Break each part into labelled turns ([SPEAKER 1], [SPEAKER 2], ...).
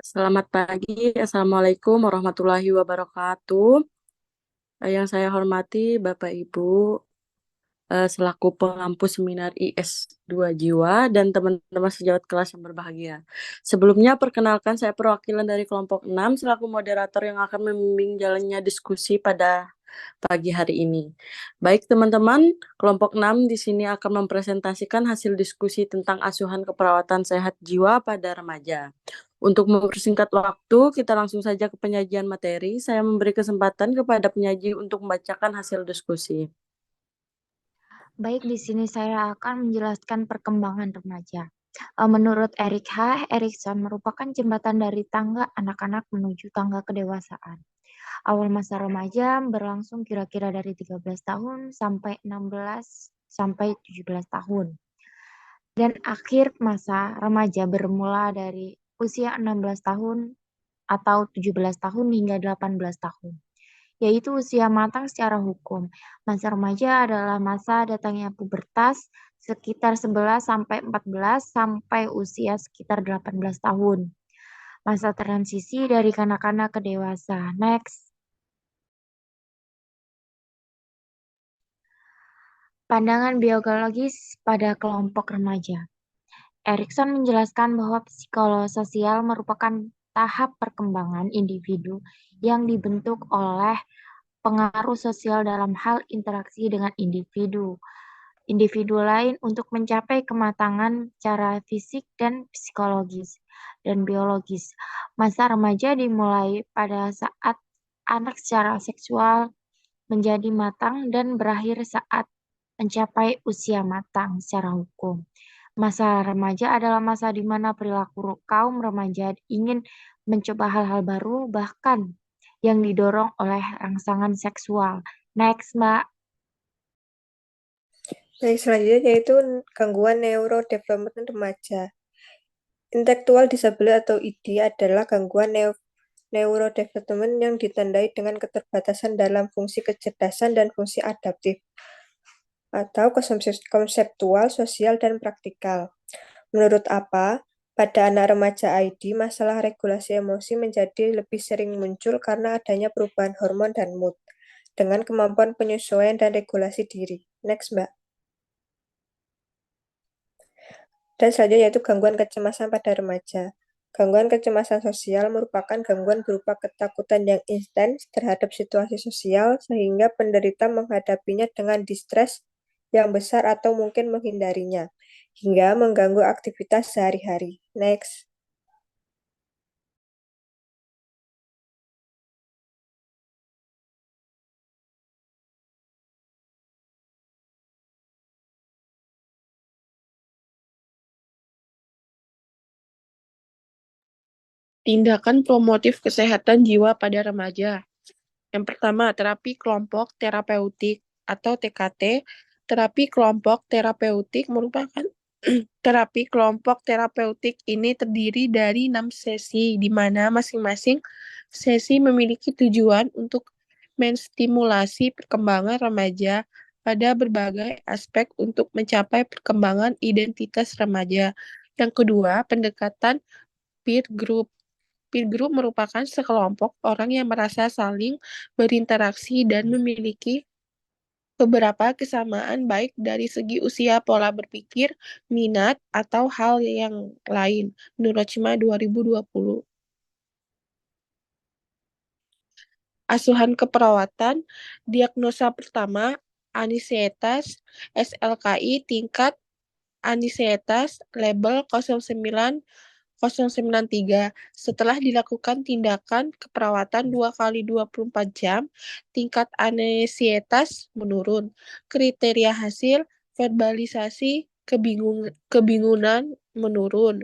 [SPEAKER 1] Selamat pagi, Assalamualaikum warahmatullahi wabarakatuh. Yang saya hormati Bapak Ibu selaku pengampu seminar IS2 Jiwa dan teman-teman sejawat kelas yang berbahagia. Sebelumnya perkenalkan saya perwakilan dari kelompok 6 selaku moderator yang akan membimbing jalannya diskusi pada pagi hari ini. Baik teman-teman, kelompok 6 di sini akan mempresentasikan hasil diskusi tentang asuhan keperawatan sehat jiwa pada remaja. Untuk mempersingkat waktu, kita langsung saja ke penyajian materi. Saya memberi kesempatan kepada penyaji untuk membacakan hasil diskusi.
[SPEAKER 2] Baik, di sini saya akan menjelaskan perkembangan remaja. Menurut Erik H. Erikson merupakan jembatan dari tangga anak-anak menuju tangga kedewasaan. Awal masa remaja berlangsung kira-kira dari 13 tahun sampai 16 sampai 17 tahun. Dan akhir masa remaja bermula dari usia 16 tahun atau 17 tahun hingga 18 tahun, yaitu usia matang secara hukum. Masa remaja adalah masa datangnya pubertas sekitar 11 sampai 14 sampai usia sekitar 18 tahun. Masa transisi dari kanak-kanak ke dewasa. Next. Pandangan biologis pada kelompok remaja. Erikson menjelaskan bahwa psikososial merupakan tahap perkembangan individu yang dibentuk oleh pengaruh sosial dalam hal interaksi dengan individu lain untuk mencapai kematangan secara fisik dan psikologis dan biologis. Masa remaja dimulai pada saat anak secara seksual menjadi matang dan berakhir saat mencapai usia matang secara hukum. Masa remaja adalah masa di mana perilaku kaum remaja ingin mencoba hal-hal baru, bahkan yang didorong oleh rangsangan seksual. Next, Mbak.
[SPEAKER 3] Baik, selanjutnya yaitu gangguan neurodevelopment remaja. Intellectual disability atau ID adalah gangguan neurodevelopment yang ditandai dengan keterbatasan dalam fungsi kecerdasan dan fungsi adaptif, atau konseptual, sosial, dan praktikal. Menurut apa? Pada anak remaja ID, masalah regulasi emosi menjadi lebih sering muncul karena adanya perubahan hormon dan mood, dengan kemampuan penyesuaian dan regulasi diri. Next, Mbak. Dan selanjutnya yaitu gangguan kecemasan pada remaja. Gangguan kecemasan sosial merupakan gangguan berupa ketakutan yang intens terhadap situasi sosial sehingga penderita menghadapinya dengan distres yang besar atau mungkin menghindarinya, hingga mengganggu aktivitas sehari-hari. Next.
[SPEAKER 4] Tindakan promotif kesehatan jiwa pada remaja. Yang pertama, terapi kelompok terapeutik atau TKT. Terapi kelompok terapeutik merupakan terapi kelompok terapeutik ini terdiri dari 6 sesi, di mana masing-masing sesi memiliki tujuan untuk menstimulasi perkembangan remaja pada berbagai aspek untuk mencapai perkembangan identitas remaja. Yang kedua, pendekatan peer group. Peer group merupakan sekelompok orang yang merasa saling berinteraksi dan memiliki beberapa kesamaan baik dari segi usia, pola berpikir, minat, atau hal yang lain. Menurut CIMA 2020. Asuhan keperawatan, diagnosa pertama, anisietas, SLKI, tingkat anisietas, label 0903. Setelah dilakukan tindakan keperawatan 2 kali 24 jam, tingkat anesietas menurun. Kriteria hasil, verbalisasi, kebingungan menurun.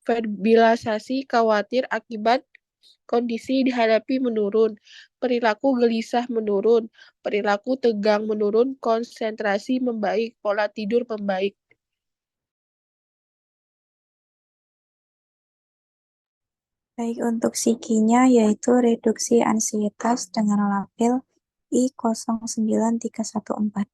[SPEAKER 4] Verbalisasi khawatir akibat kondisi dihadapi menurun. Perilaku gelisah menurun. Perilaku tegang menurun. Konsentrasi membaik. Pola tidur membaik.
[SPEAKER 5] Baik, untuk psikinya yaitu reduksi ansietas dengan label I09314.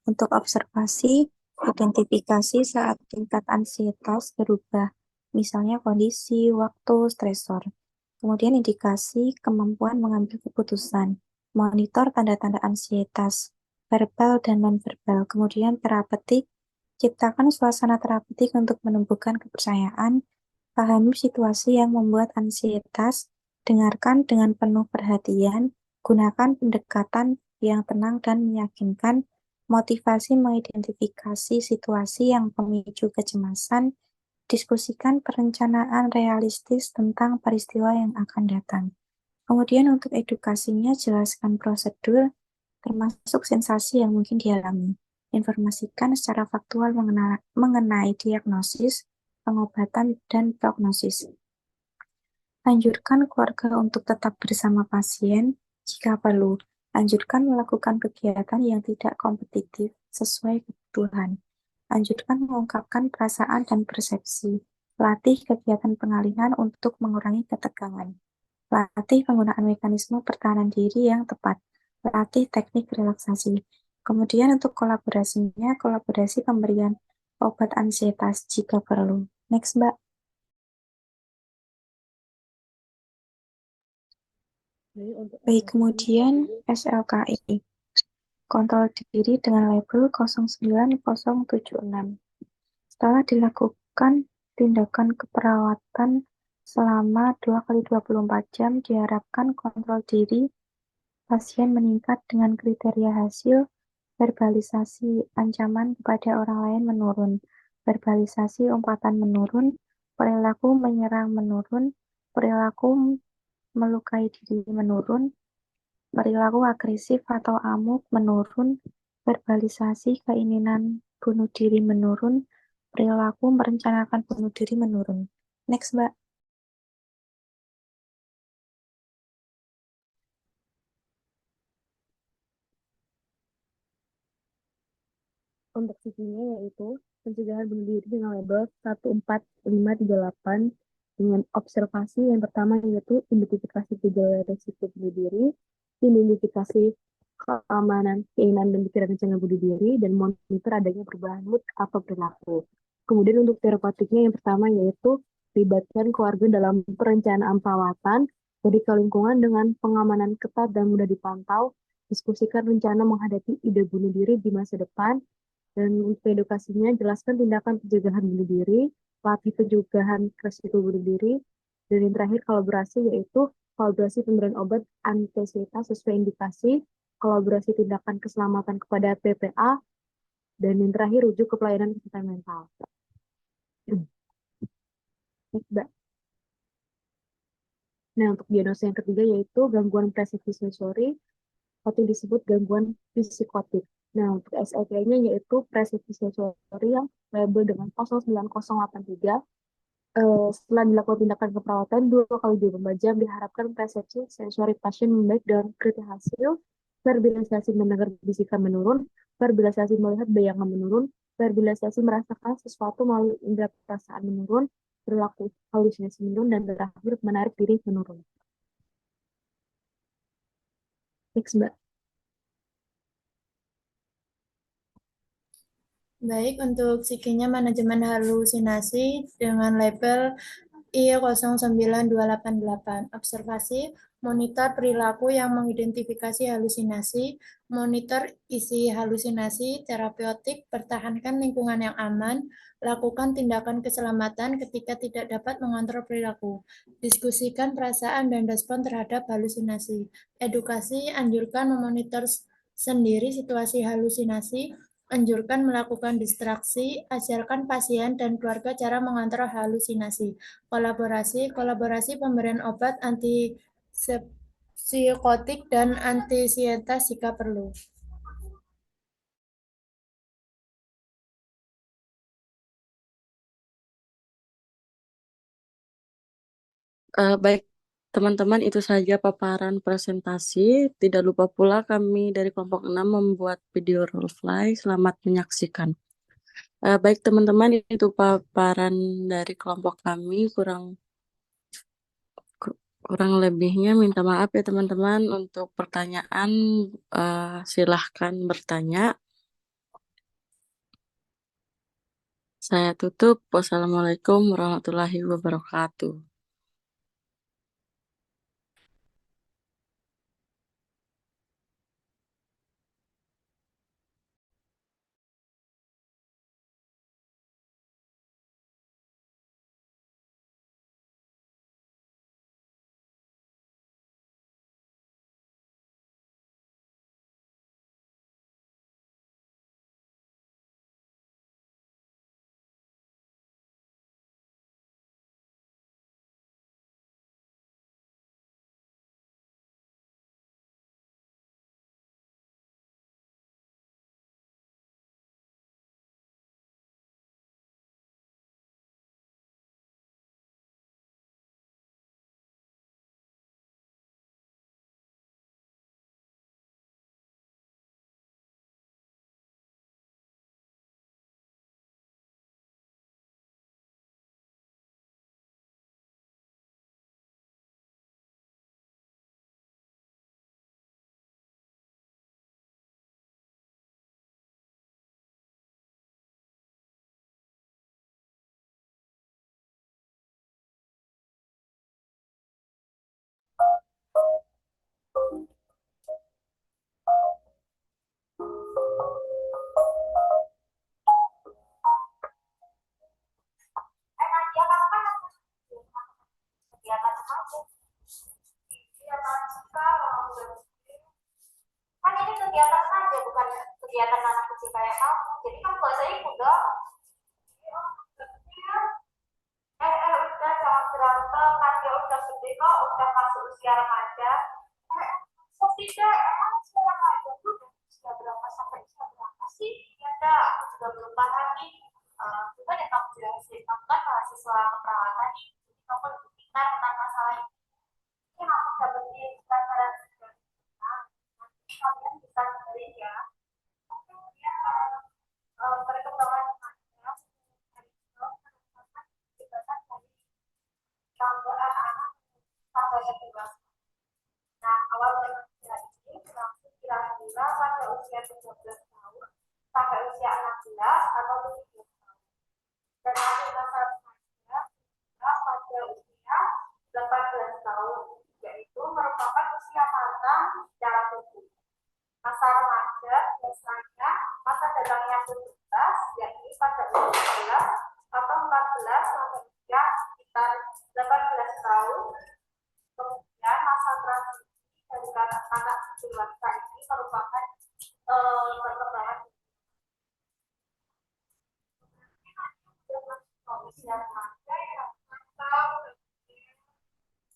[SPEAKER 5] Untuk observasi, identifikasi saat tingkat ansietas berubah misalnya kondisi, waktu, stresor. Kemudian indikasi kemampuan mengambil keputusan, monitor tanda-tanda ansietas, verbal dan nonverbal. Kemudian terapeutik, ciptakan suasana terapeutik untuk menumbuhkan kepercayaan, pahami situasi yang membuat ansietas, dengarkan dengan penuh perhatian, gunakan pendekatan yang tenang dan meyakinkan, motivasi mengidentifikasi situasi yang memicu kecemasan, diskusikan perencanaan realistis tentang peristiwa yang akan datang. Kemudian untuk edukasinya, jelaskan prosedur, termasuk sensasi yang mungkin dialami. Informasikan secara faktual mengenai diagnosis, pengobatan, dan prognosis. Anjurkan keluarga untuk tetap bersama pasien jika perlu. Anjurkan melakukan kegiatan yang tidak kompetitif sesuai kebutuhan. Anjurkan mengungkapkan perasaan dan persepsi. Latih kegiatan pengalihan untuk mengurangi ketegangan. Latih penggunaan mekanisme pertahanan diri yang tepat. Latih teknik relaksasi. Kemudian untuk kolaborasinya, kolaborasi pemberian obat ansietas jika perlu. Next, Mbak. Baik, kemudian SLKI. Kontrol diri dengan label 09076. Setelah dilakukan tindakan keperawatan selama 2 kali 24 jam, diharapkan kontrol diri pasien meningkat dengan kriteria hasil verbalisasi ancaman kepada orang lain menurun, verbalisasi umpatan menurun, perilaku menyerang menurun, perilaku melukai diri menurun, perilaku agresif atau amuk menurun, verbalisasi keinginan bunuh diri menurun, perilaku merencanakan bunuh diri menurun. Next, Mbak.
[SPEAKER 1] Untuk sisinya yaitu pencegahan bunuh diri dengan label 14538 dengan observasi yang pertama yaitu identifikasi gejala resiko bunuh diri, identifikasi keamanan, keinginan dan pikiran rencana bunuh diri, dan monitor adanya perubahan mood atau perilaku. Kemudian untuk terapeutiknya yang pertama yaitu libatkan keluarga dalam perencanaan perawatan, jadi ke lingkungan dengan pengamanan ketat dan mudah dipantau, diskusikan rencana menghadapi ide bunuh diri di masa depan, dan untuk edukasinya, jelaskan tindakan pencegahan bunuh diri, latih pencegahan resiko bunuh diri, dan yang terakhir kolaborasi yaitu kolaborasi pemberian obat antisietas sesuai indikasi, kolaborasi tindakan keselamatan kepada PPA, dan yang terakhir rujuk ke pelayanan kesehatan mental. Mbak. Nah, untuk diagnosa yang ketiga yaitu gangguan persepsi sensori atau disebut gangguan psikotik. Nah, untuk SLP-nya yaitu persepsi sensori yang label dengan 09083. Setelah dilakukan tindakan keperawatan 2 kali 24 jam, diharapkan persepsi sensori pasien membaik dengan kriteria hasil, verbalisasi mendengar bisikan menurun, verbalisasi melihat bayangan menurun, verbalisasi merasakan sesuatu melalui indera perasaan menurun, perilaku halusinasi menurun, dan terakhir menarik diri menurun. Next, Mbak.
[SPEAKER 6] Baik, untuk psikinya manajemen halusinasi dengan label I09288. Observasi, monitor perilaku yang mengidentifikasi halusinasi, monitor isi halusinasi, terapeutik, pertahankan lingkungan yang aman, lakukan tindakan keselamatan ketika tidak dapat mengontrol perilaku, diskusikan perasaan dan respon terhadap halusinasi, edukasi, anjurkan memonitor sendiri situasi halusinasi, anjurkan melakukan distraksi, ajarkan pasien dan keluarga cara mengontrol halusinasi. Kolaborasi pemberian obat antipsikotik dan antisietas jika perlu.
[SPEAKER 1] Baik, teman-teman, itu saja paparan presentasi. Tidak lupa pula kami dari kelompok 6 membuat video role play. Selamat menyaksikan. Baik, teman-teman, itu paparan dari kelompok kami. Kurang lebihnya minta maaf ya teman-teman. Untuk pertanyaan silahkan bertanya. Saya tutup. Wassalamualaikum warahmatullahi wabarakatuh.
[SPEAKER 2] Kan ini kegiatan saja, bukan kegiatan anak kecil kayak kamu. Jadi kamu gak usah ikut dong. Udah jangan berantem, kan dia udah gede kok, udah masuk usia remaja. Kok tidak, emang usia remaja tuh usia berapa sampai usia berapa sih? Ya udah, aku juga belum paham nih. Coba deh kamu jelasin, kamu kan mahasiswa keperawatan nih, jadi kamu lebih pintar tentang masalah ini. Ini aku dapetin pelajaran dari kita, nanti kalian bisa dengerin ya. Kemudian perkembangan remaja, tambah anak sampai dewasa. Nah, awal remaja ini berlangsung kira-kira pada usia 13 tahun sampai usia 16 atau 17 tahun. Dan akhir masa remaja pada usia 18 tahun, yaitu merupakan usia matang secara tubuh. Masa remaja biasanya masa datangnya pubertas, yakni pada usia 11 atau 14 sampai usia sekitar 18 tahun. Kemudian masa transisi dari kanak-kanak dewasa ini merupakan perkembangan usia remaja yang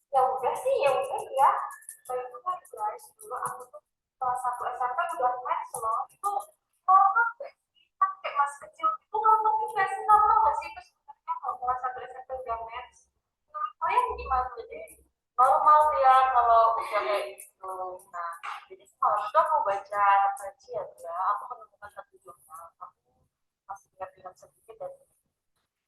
[SPEAKER 2] ya udah sih ya udah ya. Saya itu kan guys dulu aku tuh kelas 1 SMP udah match loh. Itu normal gak sih? Kan kayak masih kecil itu normal juga sih, normal gak sih? Terus sebenarnya kalau kelas 1 SMP udah match, menurut kalian gimana? Jadi normal ya kalau udah kayak gitu. Nah, jadi kalau itu aku baca referensi ya, aku menemukan satu jurnal. Aku masih ingat sedikit dari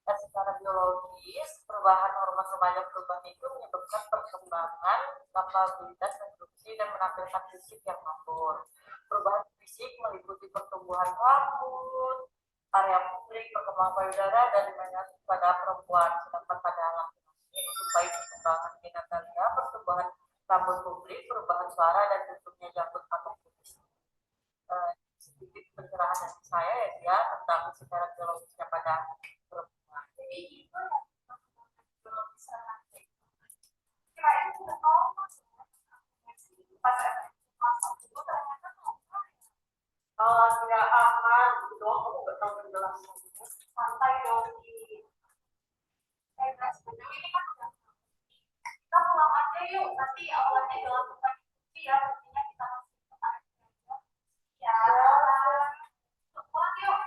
[SPEAKER 2] dan secara biologis, perubahan hormon remaja perubahan itu menyebabkan perkembangan kapabilitas reproduksi dan menampilkan fisik yang makmur. Perubahan fisik meliputi pertumbuhan rambut, area publik, perkembangan payudara, dan dimensi pada perempuan, sedangkan pada laki-laki menjumpai perkembangan genitalia, pertumbuhan rambut publik, perubahan suara, dan bentuknya janggut atau kumis. Sedikit pencerahan dari saya ya tentang secara biologisnya pada perempuan. Jadi itu biologis remaja. Kirain sudah tahu pas itu ternyata kalau tidak aman gitu doang, kamu nggak tahu penjelasan. Santai dong di sebenarnya ini kan udah kita pulang aja yuk, nanti awalnya jangan lupa diskusi ya, buktinya kita masih ya. Pulang yuk.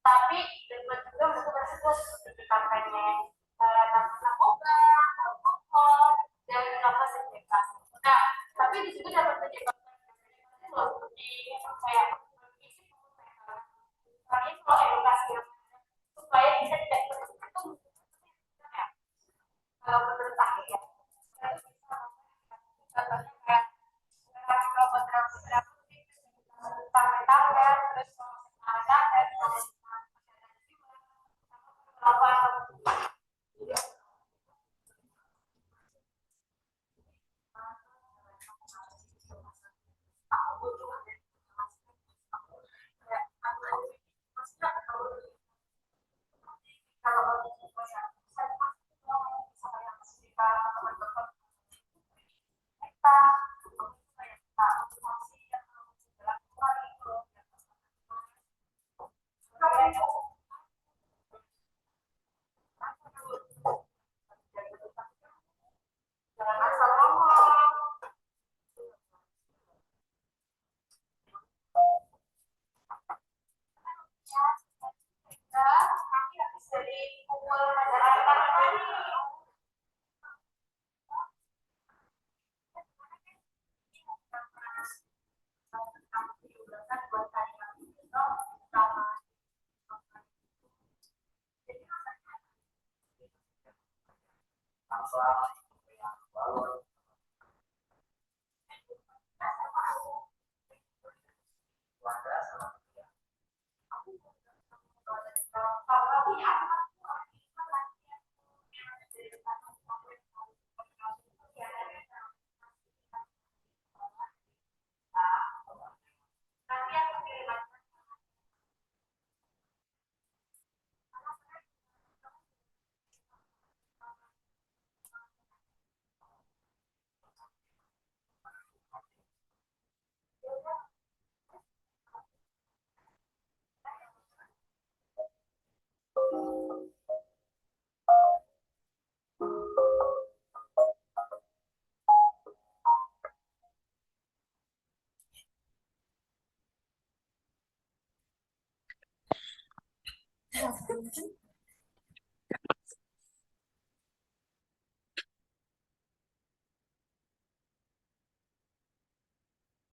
[SPEAKER 2] Tapi juga bersih seperti kampanye narkoba, alkohol, dan beberapa segregasi. Nah, tapi di situ dapat penyebab seperti kayak